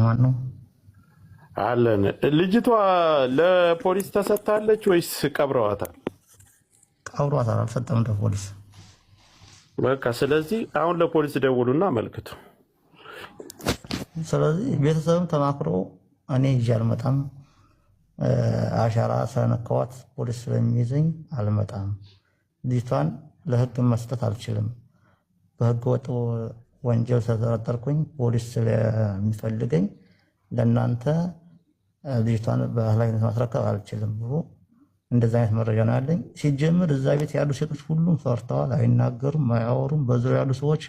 ማን ነው አለን? ልጅቷ ለፖሊስ ተሰጥታለች ወይስ ቀብረዋታል? ቀብሯታል። አልሰጠም ለፖሊስ። በቃ ስለዚህ አሁን ለፖሊስ ደውሉና አመልክቱ። ስለዚህ ቤተሰብም ተማክሮ እኔ ይዤ አልመጣም፣ አሻራ ስለነካዋት ፖሊስ ስለሚይዘኝ አልመጣም፣ ልጅቷን ለህግ መስጠት አልችልም፣ በህገ ወጥ ወንጀል ስለተጠረጠርኩኝ ፖሊስ ስለሚፈልገኝ ለእናንተ ልጅቷን በኃላፊነት ማስረከብ አልችልም ብሎ እንደዛ አይነት መረጃ ነው ያለኝ። ሲጀምር እዛ ቤት ያሉ ሴቶች ሁሉም ፈርተዋል፣ አይናገሩም፣ አያወሩም። በዙሪያ ያሉ ሰዎች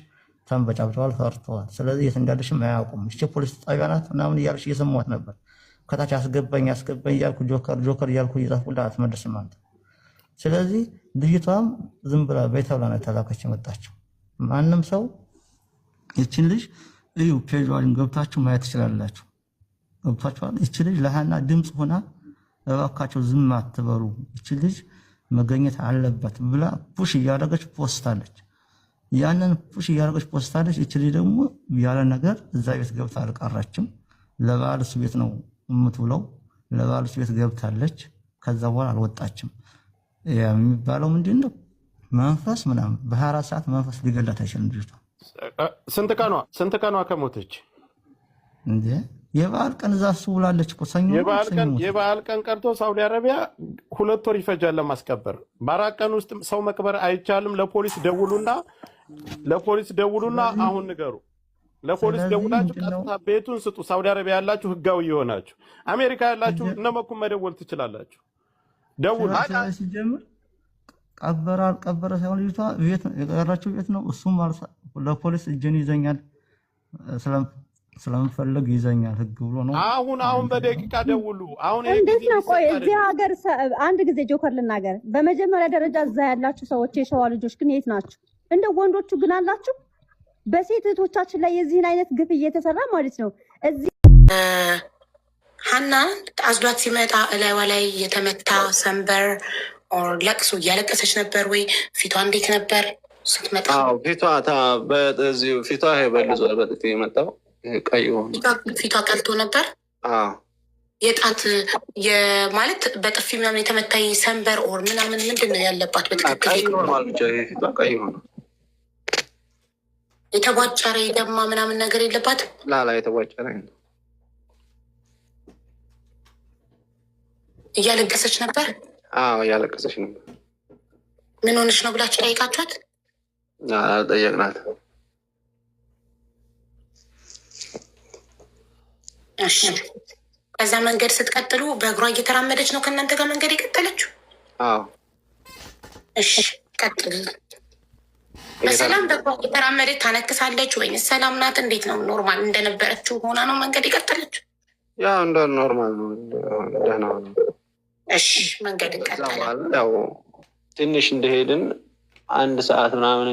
ተንበጫብጨዋል፣ ፈርተዋል። ስለዚህ የት እንዳለሽም አያውቁም። እሺ ፖሊስ ጣቢያ ናት ምናምን እያለች እየሰማሁት ነበር። ከታች አስገባኝ እያልኩ ጆከር እያልኩ እየጻፍኩላት አትመልስም አንተ። ስለዚህ ልጅቷም ዝም ብላ ቤት ብላ ነው የተላከች የመጣችው። ማንም ሰው ይችን ልጅ እዩ ፔጇን ገብታችሁ ማየት ትችላላችሁ። ገብታችኋል። ይች ልጅ ለሃና ድምፅ ሆና እባካቸው ዝም አትበሉ፣ ይች ልጅ መገኘት አለበት ብላ ፑሽ እያደረገች ፖስታለች። ያንን ፑሽ እያደረገች ፖስታለች። ይች ልጅ ደግሞ ያለ ነገር እዛ ቤት ገብታ አልቀረችም። ለባልስ ቤት ነው የምትውለው። ለባልስ ቤት ገብታለች። ከዛ በኋላ አልወጣችም። የሚባለው ምንድነው? መንፈስ ምናምን በ24 ሰዓት መንፈስ ሊገላት አይችልም ልጅቷ። ስንት ቀኗ ከሞተች? እንዴ የበዓል ቀን እዛ ውላለች እኮ ሰኞ። የበዓል ቀን ቀርቶ ሳውዲ አረቢያ 2 ወር ይፈጃል ለማስቀበር። በ4 ቀን ውስጥ ሰው መቅበር አይቻልም። ለፖሊስ ደውሉና አሁን ንገሩ። ለፖሊስ ደውላችሁ ቀጥታ ቤቱን ስጡ። ሳውዲ አረቢያ ያላችሁ ህጋዊ የሆናችሁ፣ አሜሪካ ያላችሁ እነመኩም መደወል ትችላላችሁ። ደውሉ። ሲጀምር ቀበረ ሳይሆን ልጅቷ ቤት የቀራችው ቤት ነው። እሱም ለፖሊስ እጄን ይዘኛል ስለምፈልግ ይዘኛል ህግ ብሎ ነው። አሁን በደቂቃ ደውሉ። አሁን እንዴት ነው? ቆይ እዚህ ሀገር አንድ ጊዜ ጆከር ልናገር። በመጀመሪያ ደረጃ እዛ ያላችሁ ሰዎች የሸዋ ልጆች ግን የት ናችሁ? እንደ ወንዶቹ ግን አላችሁ? በሴት እህቶቻችን ላይ የዚህን አይነት ግፍ እየተሰራ ማለት ነው። እዚህ ሀና አዝሏት ሲመጣ እላይዋ ላይ የተመታ ሰንበር ኦር ለቅሶ እያለቀሰች ነበር ወይ? ፊቷ እንዴት ነበር ስትመጣ? ፊቷ በልዟል። በጥፊ የመጣው ቀይ ሆኖ ፊቷ ቀልቶ ነበር። የጣት ማለት በጥፊ ምናምን የተመታ ሰንበር ኦር ምናምን ምንድን ነው ያለባት? በትክክል ፊቷ ቀይ ሆኖ የተቧጨረ የደማ ምናምን ነገር የለባት? ላላ የተቧጨረ እያለቀሰች ነበር። እያለቀሰች ነበር። ምን ሆነች ነው ብላችሁ ጠይቃችኋት? ጠየቅናት። እሺ ከዛ መንገድ ስትቀጥሉ በእግሯ እየተራመደች ነው ከእናንተ ጋር መንገድ የቀጠለችው? እሺ ቀጥል። በሰላም በእግሯ እየተራመደች ታነክሳለች ወይንስ ሰላም ናት? እንዴት ነው? ኖርማል እንደነበረችው ሆና ነው መንገድ የቀጠለችው? ያው እንደ ኖርማል ነው፣ ደህና ነው። እሺ መንገድ እንቀጥላለን። ያው ትንሽ እንደሄድን 1 ሰዓት ምናምን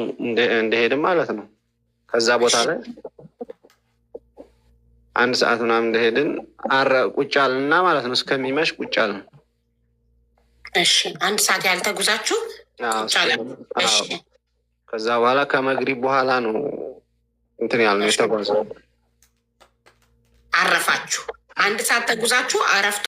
እንደሄድን ማለት ነው። ከዛ ቦታ ላይ 1 ሰዓት ምናምን እንደሄድን ቁጭ አልንና ማለት ነው። እስከሚመሽ ቁጭ አልን። እሺ 1 ሰዓት ያልተጉዛችሁ ቁጭ አልን። እሺ ከዛ በኋላ ከመግሪብ በኋላ ነው እንትን ያልነው የተጓዘው። አረፋችሁ? 1 ሰዓት ተጉዛችሁ አረፍቱ